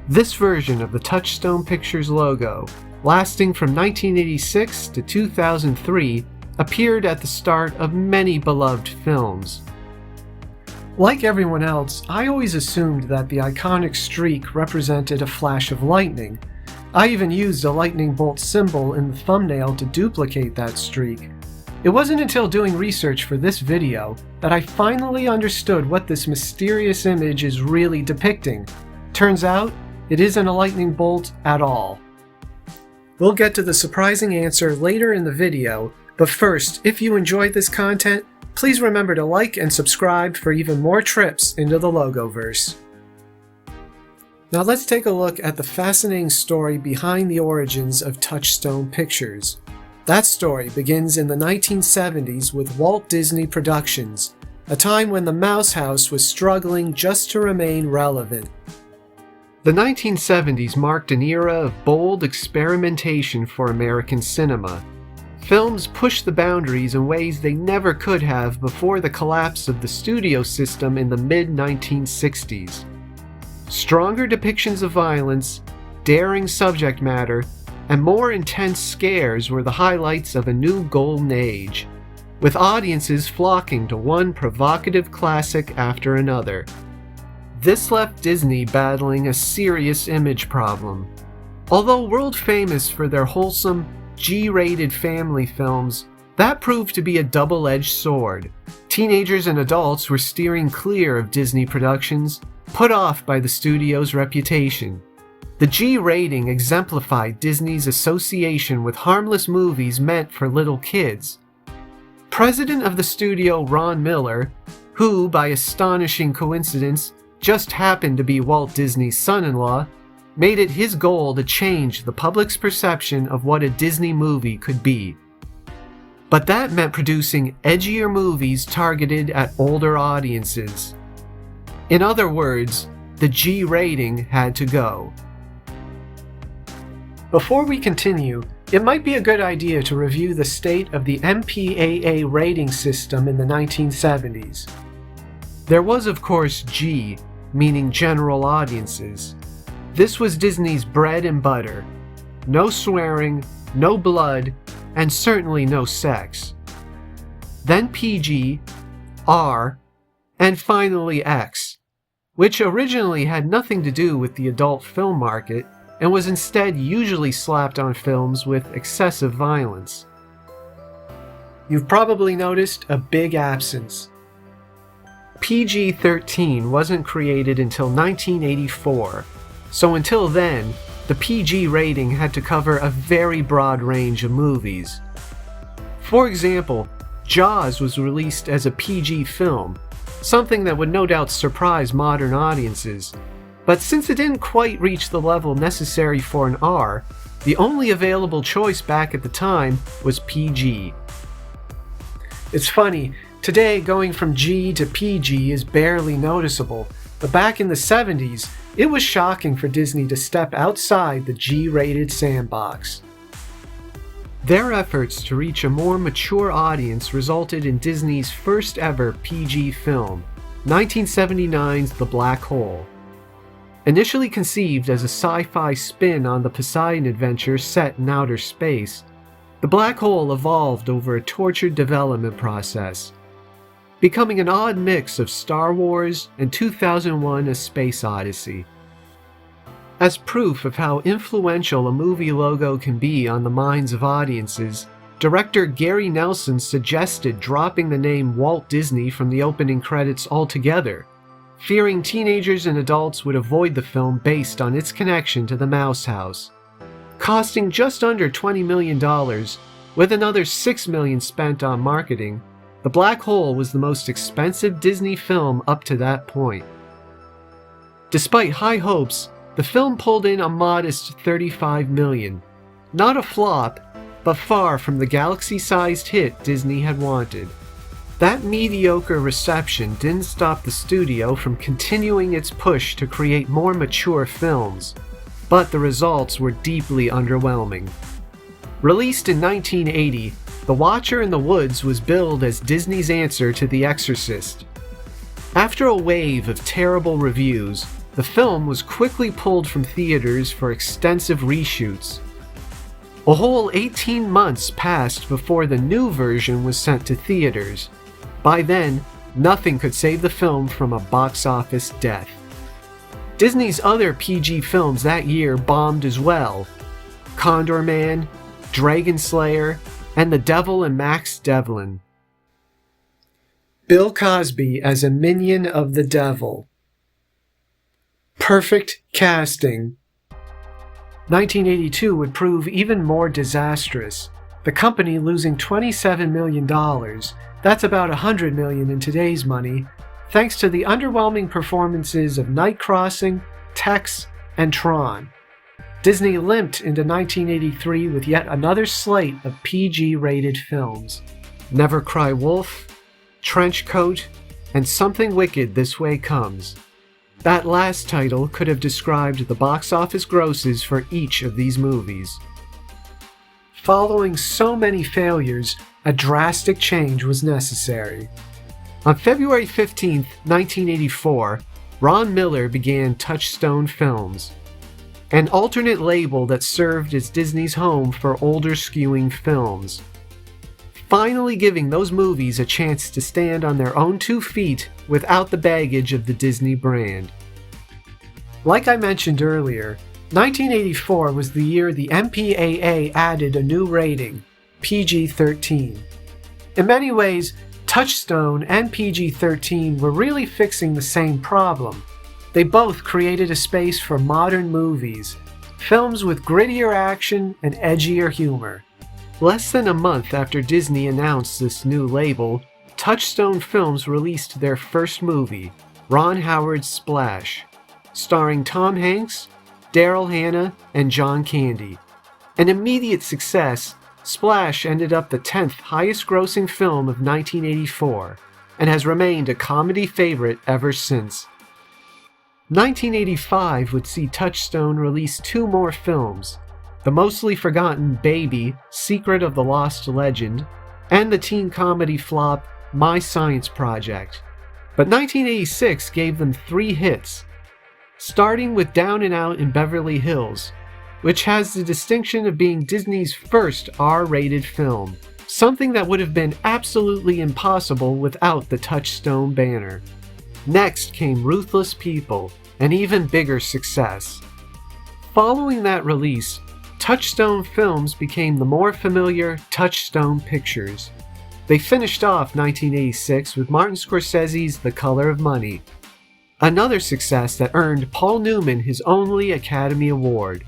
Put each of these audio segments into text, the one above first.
This version of the Touchstone Pictures logo, lasting from 1986 to 2003, appeared at the start of many beloved films. Like everyone else, I always assumed that the iconic streak represented a flash of lightning. I even used a lightning bolt symbol in the thumbnail to duplicate that streak. It wasn't until doing research for this video that I finally understood what this mysterious image is really depicting. Turns out, it isn't a lightning bolt at all. We'll get to the surprising answer later in the video, but first, if you enjoyed this content, please remember to like and subscribe for even more trips into the Logoverse. Now let's take a look at the fascinating story behind the origins of Touchstone Pictures. That story begins in the 1970s with Walt Disney Productions, a time when the Mouse House was struggling just to remain relevant. The 1970s marked an era of bold experimentation for American cinema. Films pushed the boundaries in ways they never could have before the collapse of the studio system in the mid-1960s. Stronger depictions of violence, daring subject matter, and more intense scares were the highlights of a new golden age, with audiences flocking to one provocative classic after another. This left Disney battling a serious image problem. Although world famous for their wholesome, G-rated family films, that proved to be a double-edged sword. Teenagers and adults were steering clear of Disney Productions, put off by the studio's reputation. The G rating exemplified Disney's association with harmless movies meant for little kids. President of the studio Ron Miller, who, by astonishing coincidence, just happened to be Walt Disney's son-in-law, made it his goal to change the public's perception of what a Disney movie could be. But that meant producing edgier movies targeted at older audiences. In other words, the G rating had to go. Before we continue, it might be a good idea to review the state of the MPAA rating system in the 1970s. There was, of course, G, meaning general audiences. This was Disney's bread and butter. No swearing, no blood, and certainly no sex. Then PG, R, and finally X, which originally had nothing to do with the adult film market and was instead usually slapped on films with excessive violence. You've probably noticed a big absence. PG-13 wasn't created until 1984. So until then, the PG rating had to cover a very broad range of movies. For example, Jaws was released as a PG film, something that would no doubt surprise modern audiences. But since it didn't quite reach the level necessary for an R, the only available choice back at the time was PG. It's funny, today going from G to PG is barely noticeable, but back in the 70s, it was shocking for Disney to step outside the G-rated sandbox. Their efforts to reach a more mature audience resulted in Disney's first ever PG film, 1979's The Black Hole. Initially conceived as a sci-fi spin on the Poseidon adventure set in outer space, The Black Hole evolved over a tortured development process, becoming an odd mix of Star Wars and 2001: A Space Odyssey. As proof of how influential a movie logo can be on the minds of audiences, director Gary Nelson suggested dropping the name Walt Disney from the opening credits altogether, fearing teenagers and adults would avoid the film based on its connection to the Mouse House. Costing just under $20 million, with another $6 million spent on marketing, The Black Hole was the most expensive Disney film up to that point. Despite high hopes, the film pulled in a modest $35 million. Not a flop, but far from the galaxy-sized hit Disney had wanted. That mediocre reception didn't stop the studio from continuing its push to create more mature films, but the results were deeply underwhelming. Released in 1980, The Watcher in the Woods was billed as Disney's answer to The Exorcist. After a wave of terrible reviews, The film was quickly pulled from theaters for extensive reshoots. A whole 18 months passed before the new version was sent to theaters. By then, nothing could save the film from a box office death. Disney's other PG films that year bombed as well. Condor Man, Dragon Slayer, and The Devil and Max Devlin. Bill Cosby as a minion of the devil. Perfect casting. 1982 would prove even more disastrous, the company losing $27 million, that's about $100 million in today's money, thanks to the underwhelming performances of Night Crossing, Tex, and Tron. Disney limped into 1983 with yet another slate of PG-rated films. Never Cry Wolf, Trench Coat, and Something Wicked This Way Comes. That last title could have described the box office grosses for each of these movies. Following so many failures, a drastic change was necessary. On February 15, 1984, Ron Miller began Touchstone Films, an alternate label that served as Disney's home for older skewing films, finally giving those movies a chance to stand on their own 2 feet without the baggage of the Disney brand. Like I mentioned earlier, 1984 was the year the MPAA added a new rating, PG-13. In many ways, Touchstone and PG-13 were really fixing the same problem. They both created a space for modern movies, films with grittier action and edgier humor. Less than a month after Disney announced this new label, Touchstone Films released their first movie, Ron Howard's Splash, starring Tom Hanks, Daryl Hannah, and John Candy. An immediate success, Splash ended up the 10th highest-grossing film of 1984, and has remained a comedy favorite ever since. 1985 would see Touchstone release 2 more films, the mostly forgotten Baby, Secret of the Lost Legend, and the teen comedy flop My Science Project. But 1986 gave them 3 hits, starting with Down and Out in Beverly Hills, which has the distinction of being Disney's first R-rated film, something that would have been absolutely impossible without the Touchstone banner. Next came Ruthless People, an even bigger success. Following that release, Touchstone Films became the more familiar Touchstone Pictures. They finished off 1986 with Martin Scorsese's The Color of Money, another success that earned Paul Newman his only Academy Award.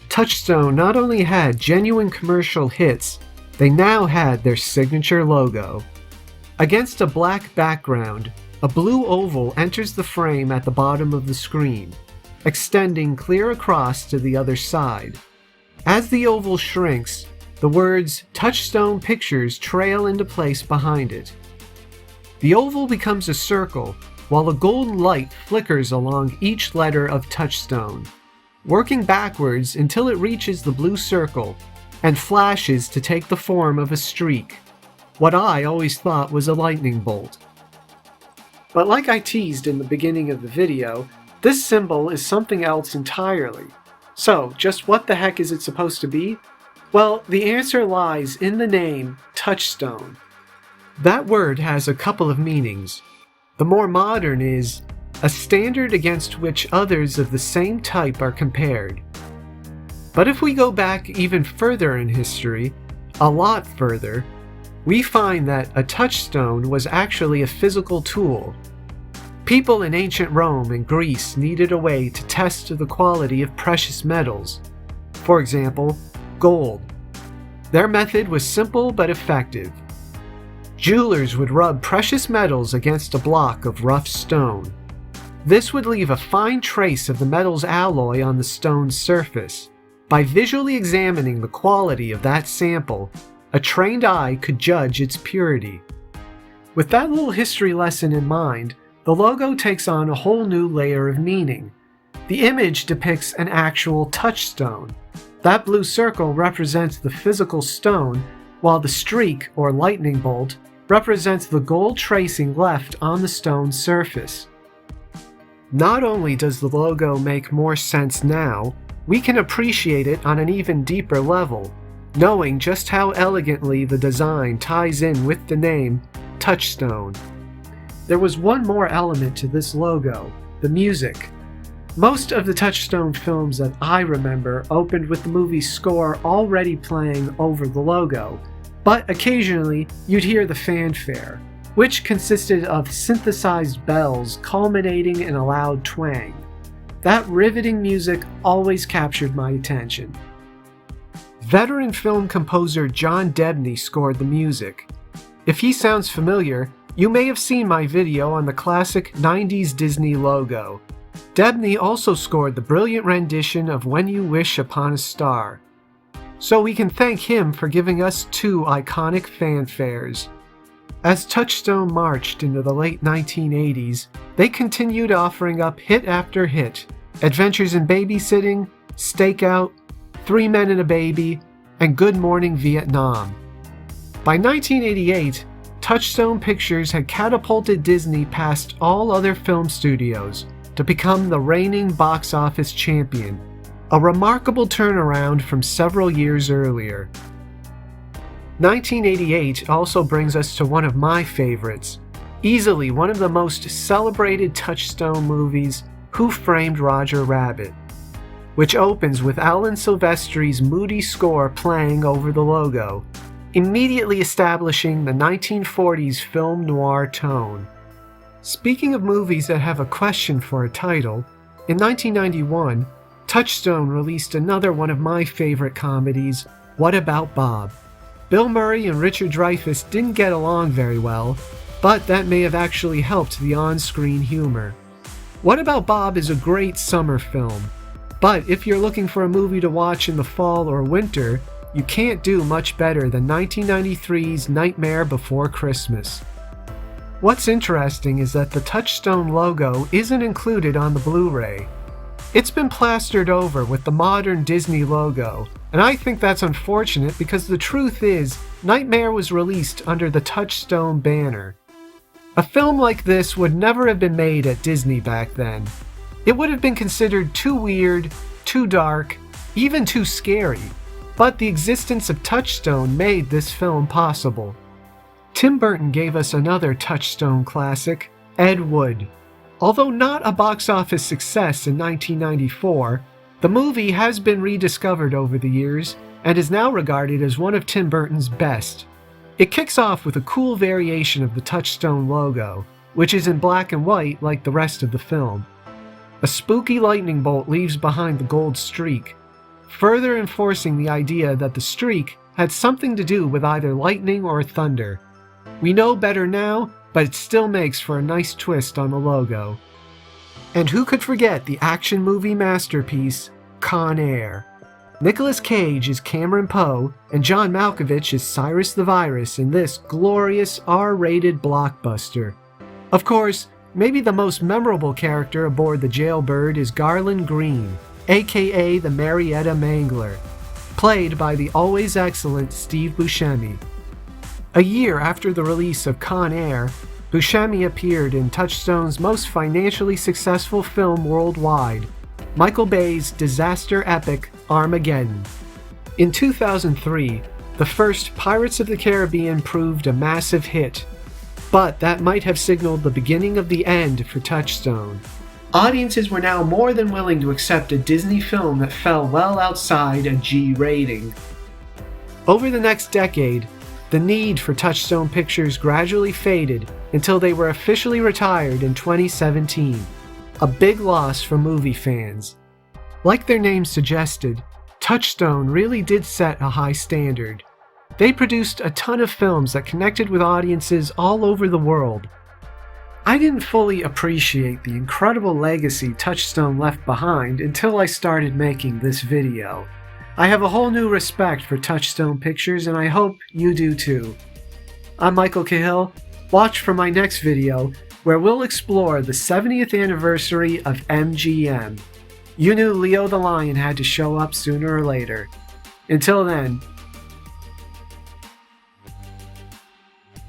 Touchstone not only had genuine commercial hits, they now had their signature logo. Against a black background, a blue oval enters the frame at the bottom of the screen, extending clear across to the other side. As the oval shrinks, the words Touchstone Pictures trail into place behind it. The oval becomes a circle, while a golden light flickers along each letter of Touchstone, working backwards until it reaches the blue circle and flashes to take the form of a streak, what I always thought was a lightning bolt. But like I teased in the beginning of the video, this symbol is something else entirely. So, just what the heck is it supposed to be? Well, the answer lies in the name Touchstone. That word has a couple of meanings. The more modern is a standard against which others of the same type are compared. But if we go back even further in history, a lot further, we find that a touchstone was actually a physical tool. People in ancient Rome and Greece needed a way to test the quality of precious metals. For example, gold. Their method was simple but effective. Jewelers would rub precious metals against a block of rough stone. This would leave a fine trace of the metal's alloy on the stone's surface. By visually examining the quality of that sample, a trained eye could judge its purity. With that little history lesson in mind, the logo takes on a whole new layer of meaning. The image depicts an actual touchstone. That blue circle represents the physical stone, while the streak, or lightning bolt, represents the gold tracing left on the stone's surface. Not only does the logo make more sense now, we can appreciate it on an even deeper level, knowing just how elegantly the design ties in with the name Touchstone. There was one more element to this logo: the music. Most of the Touchstone films that I remember opened with the movie's score already playing over the logo, but occasionally you'd hear the fanfare, which consisted of synthesized bells culminating in a loud twang. That riveting music always captured my attention. Veteran film composer John Debney scored the music. If he sounds familiar, you may have seen my video on the classic 90s Disney logo. Debney also scored the brilliant rendition of When You Wish Upon a Star. So we can thank him for giving us two iconic fanfares. As Touchstone marched into the late 1980s, they continued offering up hit after hit: Adventures in Babysitting, Stakeout, Three Men and a Baby, and Good Morning Vietnam. By 1988, Touchstone Pictures had catapulted Disney past all other film studios to become the reigning box office champion, a remarkable turnaround from several years earlier. 1988 also brings us to one of my favorites, easily one of the most celebrated Touchstone movies, Who Framed Roger Rabbit, which opens with Alan Silvestri's moody score playing over the logo, immediately establishing the 1940s film noir tone. Speaking of movies that have a question for a title, in 1991, Touchstone released another one of my favorite comedies, What About Bob? Bill Murray and Richard Dreyfuss didn't get along very well, but that may have actually helped the on-screen humor. What About Bob is a great summer film, but if you're looking for a movie to watch in the fall or winter, you can't do much better than 1993's Nightmare Before Christmas. What's interesting is that the Touchstone logo isn't included on the Blu-ray. It's been plastered over with the modern Disney logo, and I think that's unfortunate because the truth is, Nightmare was released under the Touchstone banner. A film like this would never have been made at Disney back then. It would have been considered too weird, too dark, even too scary, but the existence of Touchstone made this film possible. Tim Burton gave us another Touchstone classic, Ed Wood. Although not a box office success in 1994, the movie has been rediscovered over the years and is now regarded as one of Tim Burton's best. It kicks off with a cool variation of the Touchstone logo, which is in black and white like the rest of the film. A spooky lightning bolt leaves behind the gold streak, further enforcing the idea that the streak had something to do with either lightning or thunder. We know better now, but it still makes for a nice twist on the logo. And who could forget the action movie masterpiece, Con Air? Nicolas Cage is Cameron Poe, and John Malkovich is Cyrus the Virus in this glorious R-rated blockbuster. Of course, maybe the most memorable character aboard the Jailbird is Garland Green, aka the Marietta Mangler, played by the always excellent Steve Buscemi. A year after the release of Con Air, Buscemi appeared in Touchstone's most financially successful film worldwide, Michael Bay's disaster epic Armageddon. In 2003, the first Pirates of the Caribbean proved a massive hit, but that might have signaled the beginning of the end for Touchstone. Audiences were now more than willing to accept a Disney film that fell well outside a G rating. Over the next decade, the need for Touchstone Pictures gradually faded until they were officially retired in 2017, a big loss for movie fans. Like their name suggested, Touchstone really did set a high standard. They produced a ton of films that connected with audiences all over the world. I didn't fully appreciate the incredible legacy Touchstone left behind until I started making this video. I have a whole new respect for Touchstone Pictures, and I hope you do too. I'm Michael Cahill. Watch for my next video, where we'll explore the 70th anniversary of MGM. You knew Leo the Lion had to show up sooner or later. Until then,